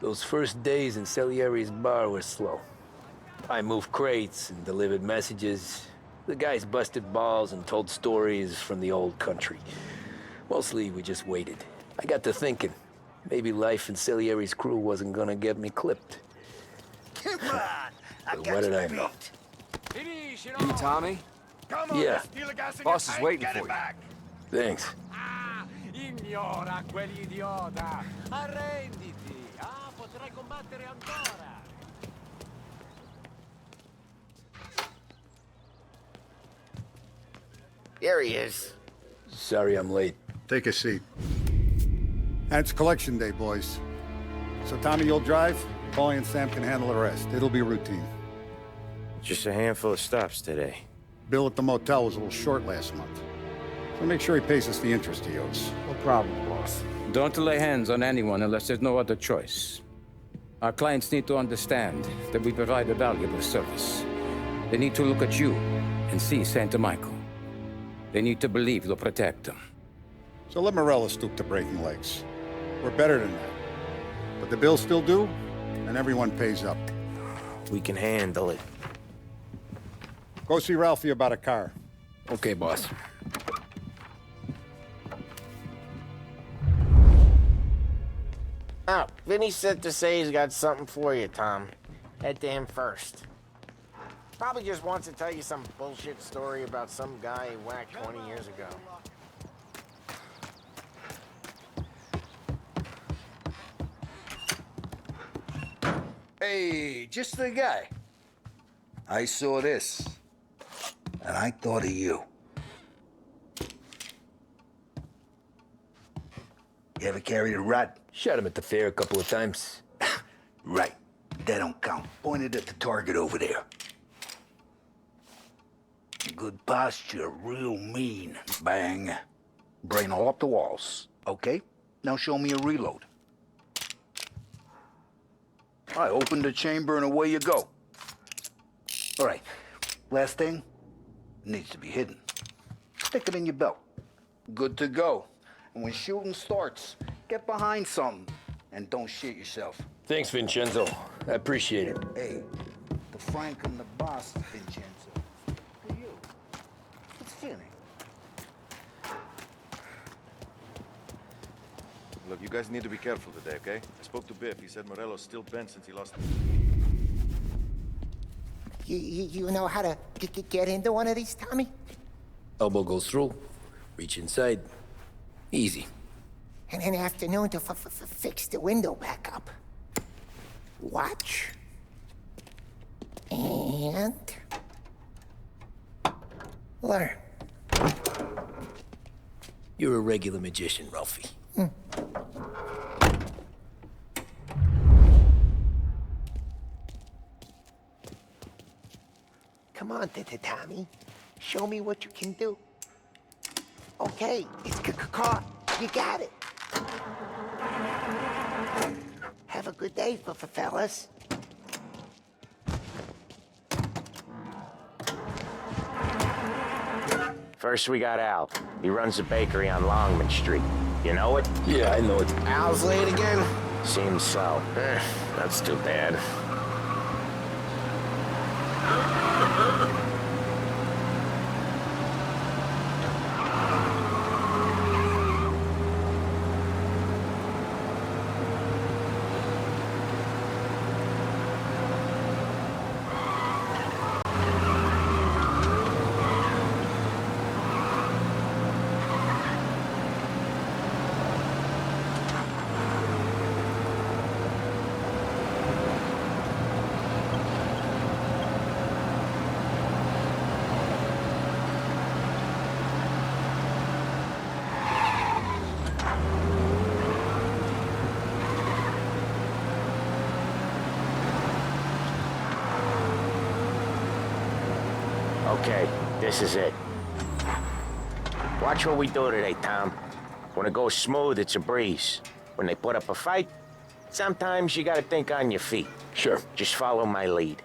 Those first days in Salieri's bar were slow. I moved crates and delivered messages. The guys busted balls and told stories from the old country. Mostly, we just waited. I got to thinking, maybe life in Salieri's crew wasn't gonna get me clipped. Come on! But what did I know? You Tommy? Yeah. Boss is waiting for you. Thanks. Ignora quell'idiota! Arrenditi! Potrai combattere ancora! Here he is. Sorry I'm late. Take a seat. And it's collection day, boys. So Tommy, you'll drive. Paulie and Sam can handle the rest. It'll be routine. Just a handful of stops today. Bill at the motel was a little short last month. So make sure he pays us the interest he owes. No problem, boss. Don't lay hands on anyone unless there's no other choice. Our clients need to understand that we provide a valuable service. They need to look at you and see Santa Michael. They need to believe you'll protect them. So let Morella stoop to breaking legs. We're better than that. But the bills still due, and everyone pays up. We can handle it. Go see Ralphie about a car. Okay, boss. Oh, Vinny sent to say he's got something for you, Tom. Head to him first. Probably just wants to tell you some bullshit story about some guy he whacked 20 years ago. Hey, just the guy. I saw this, and I thought of you. You ever carried a rod? Shot him at the fair a couple of times. Right. That don't count. Pointed at the target over there. Good posture, real mean. Bang. Brain all up the walls. Okay? Now show me a reload. I opened the chamber and away you go. All right. Last thing. Needs to be hidden. Stick it in your belt. Good to go. And when shooting starts, get behind something and don't shit yourself. Thanks, Vincenzo. I appreciate it. Hey, the Frank and the boss, Vincenzo. For you. It's Vinny. Look, you guys need to be careful today, okay? I spoke to Biff. He said Morello's still bent since he lost... You know how to get into one of these, Tommy? Elbow goes through. Reach inside. Easy. And an afternoon to fix the window back up. Watch. And... learn. You're a regular magician, Ralphie. Come on, Tommy. Show me what you can do. Okay, it's caught. You got it. Have a good day, fellas. First we got Al. He runs a bakery on Longman Street. You know it? Yeah, I know it. Al's late again? Seems so. That's too bad. Okay, this is it. Watch what we do today, Tom. When it goes smooth, it's a breeze. When they put up a fight, sometimes you gotta think on your feet. Sure. Just follow my lead.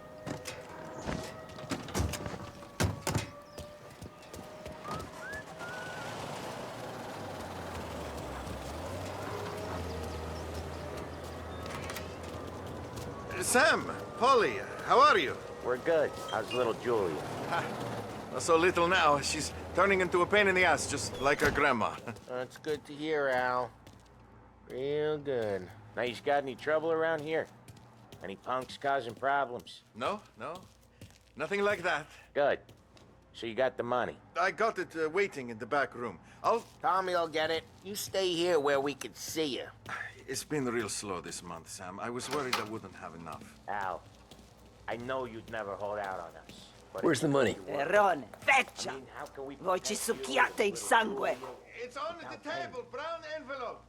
Sam, Polly, how are you? We're good. How's little Julia? Not so little now. She's turning into a pain in the ass, just like her grandma. That's good to hear, Al. Real good. Now, you got any trouble around here? Any punks causing problems? No, no. Nothing like that. Good. So you got the money? I got it waiting in the back room. Tommy will get it. You stay here where we can see you. It's been real slow this month, Sam. I was worried I wouldn't have enough. Al, I know you'd never hold out on us. Where's the money? Errone, feccia! How can we Voi ci succhiate il sangue! It's on the table, brown envelope.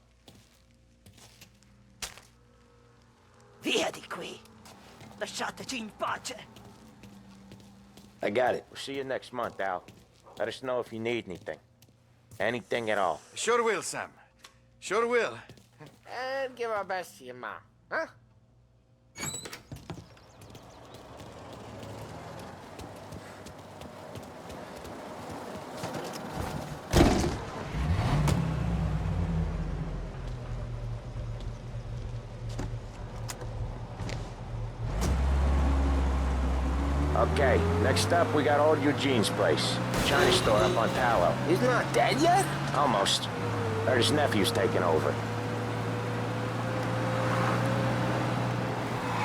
Via di qui! Lasciateci in pace! I got it. We'll see you next month, Al. Let us know if you need anything. Anything at all. Sure will, Sam. Sure will. And give our best to your mom, huh? Okay, next up we got old Eugene's place. China store up on Tallow. He's not dead yet? Almost. Heard his nephew's taking over.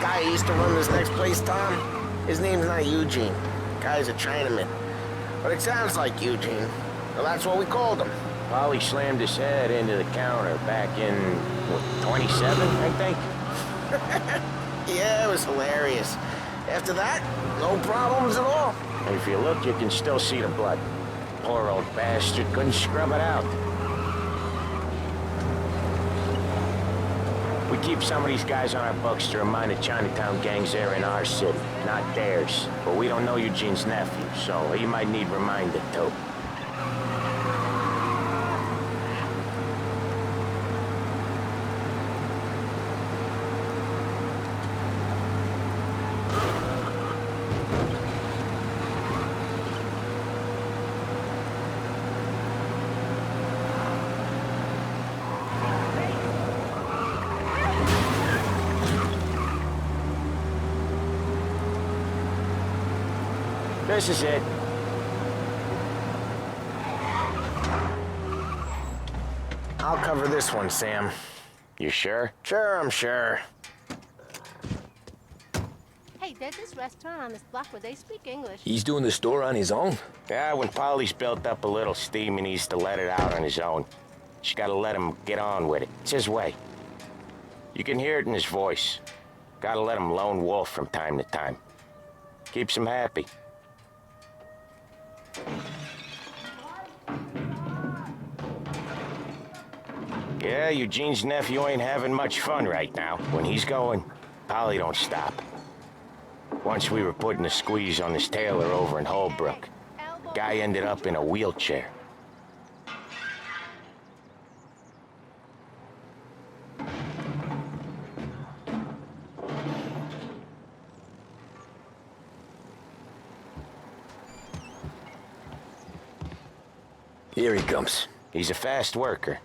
Guy who used to run this next place, Tom? His name's not Eugene. Guy's a Chinaman. But it sounds like Eugene. Well, that's what we called him. Polly slammed his head into the counter back in, what, 27, I think? Yeah, it was hilarious. After that, no problems at all. And if you look, you can still see the blood. Poor old bastard couldn't scrub it out. We keep some of these guys on our books to remind the Chinatown gangs they're in our city, not theirs. But we don't know Eugene's nephew, so he might need reminded too. This is it. I'll cover this one, Sam. You sure? Sure, I'm sure. Hey, there's this restaurant on this block where they speak English. He's doing the store on his own? Yeah, when Polly's built up a little steam, he needs to let it out on his own. Just gotta let him get on with it. It's his way. You can hear it in his voice. Gotta let him lone wolf from time to time. Keeps him happy. Yeah, Eugene's nephew ain't having much fun right now. When he's going, Polly don't stop. Once we were putting a squeeze on this tailor over in Holbrook. Guy ended up in a wheelchair. Here he comes. He's a fast worker.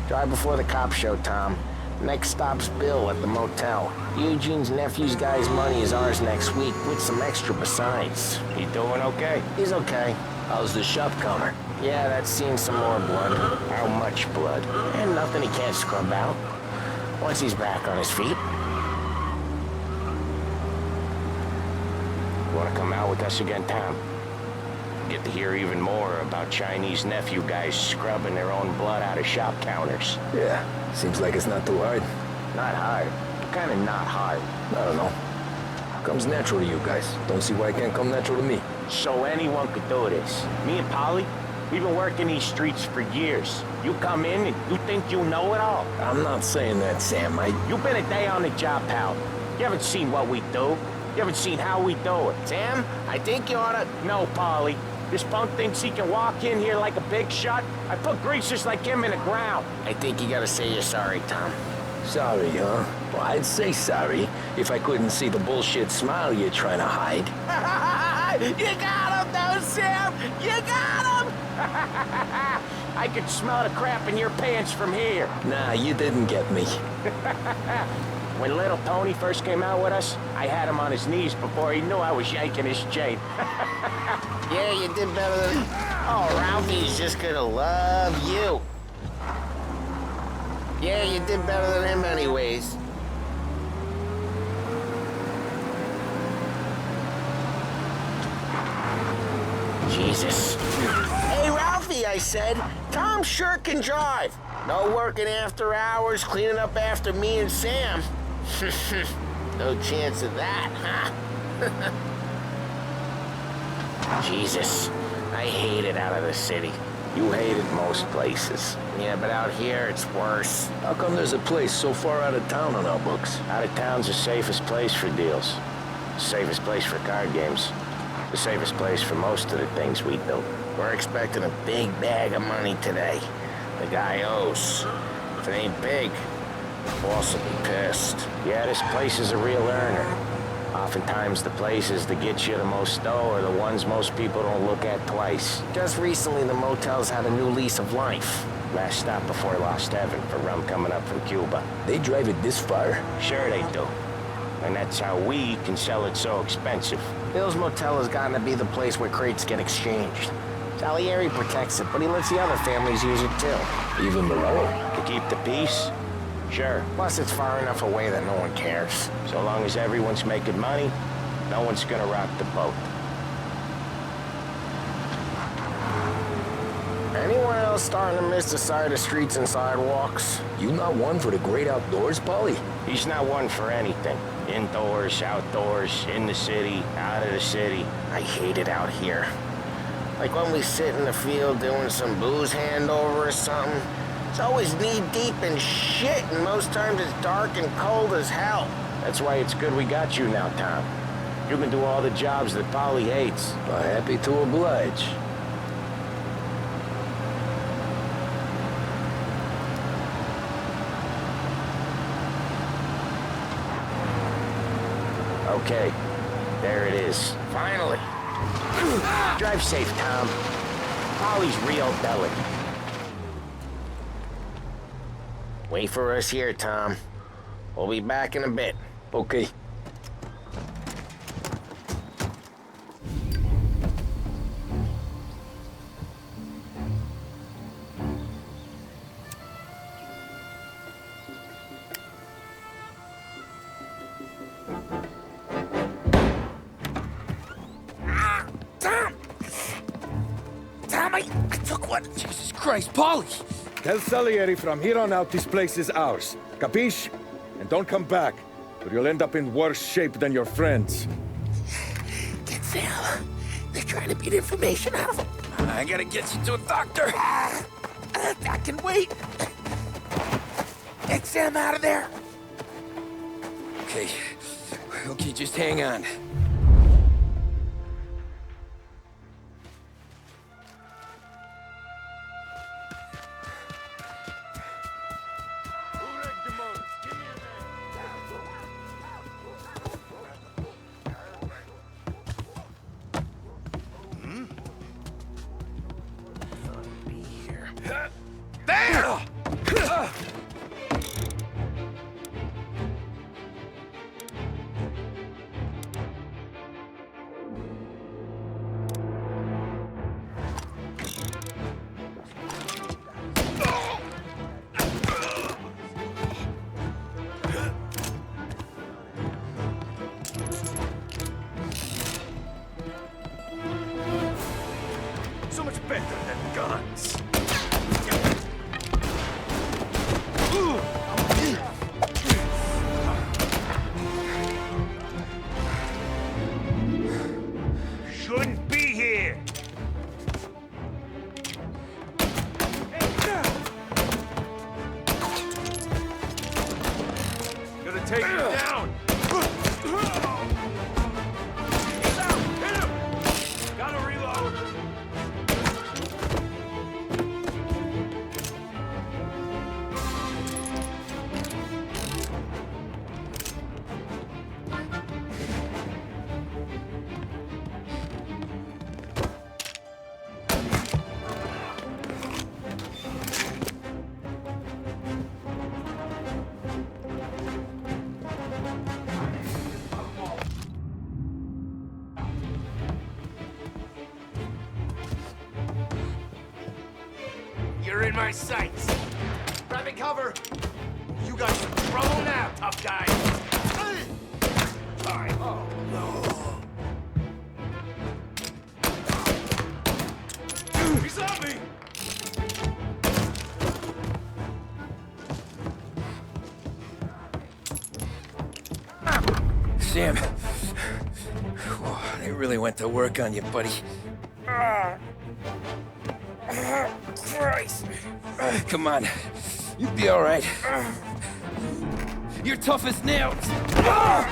Drive before the cops show, Tom. Next stop's Bill at the motel. Eugene's nephew's guy's money is ours next week, with some extra besides. He doing okay? He's okay. How's the shop counter? Yeah, that's seen some more blood. How much blood? And nothing he can't scrub out. Once he's back on his feet. Want to come out with us again, Tom? Get to hear even more about Chinese nephew guys scrubbing their own blood out of shop counters. Yeah, seems like it's not too hard. Not hard. Kind of not hard. I don't know. Comes natural to you guys. Don't see why it can't come natural to me. So anyone could do this. Me and Polly, we've been working these streets for years. You come in and you think you know it all. I'm not saying that, Sam. You've been a day on the job, pal. You haven't seen what we do. You haven't seen how we do it. Sam, I think you oughta... No, Polly. This punk thinks he can walk in here like a big shot. I put greasers like him in the ground. I think you gotta say you're sorry, Tom. Sorry, huh? Well, I'd say sorry if I couldn't see the bullshit smile you're trying to hide. You got him, though, Sam! You got him! I could smell the crap in your pants from here. Nah, you didn't get me. When little Tony first came out with us, I had him on his knees before he knew I was yanking his chain. Yeah, you did better than... Oh, Ralphie's just gonna love you. Yeah, you did better than him anyways. Jesus. Hey, Ralphie, I said. Tom sure can drive. No working after hours, cleaning up after me and Sam. No chance of that, huh? Jesus, I hate it out of the city. You hated most places. Yeah, but out here, it's worse. How come there's a place so far out of town on our books? Out of town's the safest place for deals. The safest place for card games. The safest place for most of the things we do. We're expecting a big bag of money today. The guy owes. If it ain't big, the boss will be pissed. Yeah, this place is a real earner. Oftentimes the places that get you the most dough are the ones most people don't look at twice. Just recently, the motel's had a new lease of life. Last stop before Lost Heaven for rum coming up from Cuba. They drive it this far? Sure they do. And that's how we can sell it so expensive. Bill's Motel has gotten to be the place where crates get exchanged. Salieri protects it, but he lets the other families use it too. Even Morello? To keep the peace? Sure. Plus, it's far enough away that no one cares. So long as everyone's making money, no one's gonna rock the boat. Anyone else starting to miss the side of streets and sidewalks? You not one for the great outdoors, Polly? He's not one for anything. Indoors, outdoors, in the city, out of the city. I hate it out here. Like when we sit in the field doing some booze handover or something. It's always knee-deep in shit, and most times it's dark and cold as hell. That's why it's good we got you now, Tom. You can do all the jobs that Polly hates. Well, happy to oblige. Okay, there it is. Finally. Drive safe, Tom. Polly's real delicate. Wait for us here, Tom. We'll be back in a bit. Okay. I took one. Jesus Christ, Polly! Tell Salieri from here on out this place is ours. Capiche? And don't come back, or you'll end up in worse shape than your friends. Get Sam. They're trying to beat information out of him. I gotta get you to a doctor. I can wait. Get Sam out of there. Okay. Okay, just hang on. So much better than guns. Shouldn't be here. Gonna take him down. Hit him! Gotta reload. You're in my sights. Grabbing cover. You got some trouble now, tough guy. Sorry. Oh, no. He's on me! Sam, they really went to work on you, buddy. Christ. Come on. You'll be all right. You're tough as nails. Oh,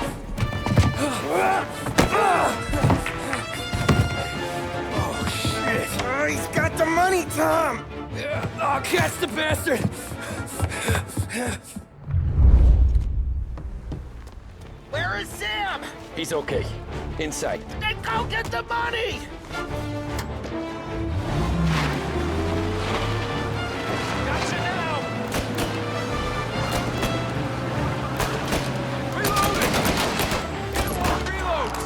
shit. Oh, he's got the money, Tom! Oh, catch the bastard! Where is Sam? He's okay. Inside. Then go get the money! Gotcha now! Reloading! Reloads!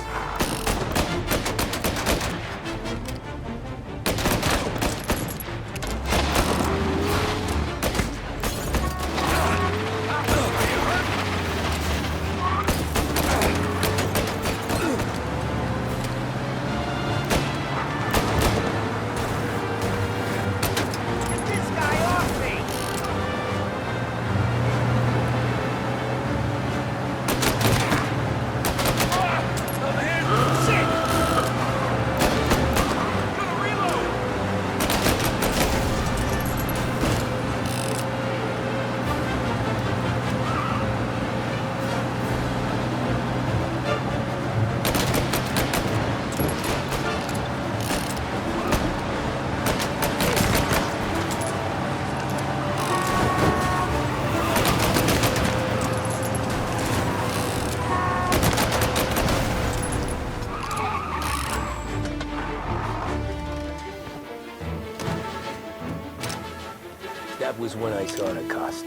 That was when I saw the cost.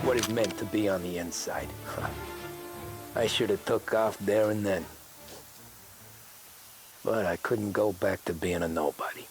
What it meant to be on the inside. I should have took off there and then. But I couldn't go back to being a nobody.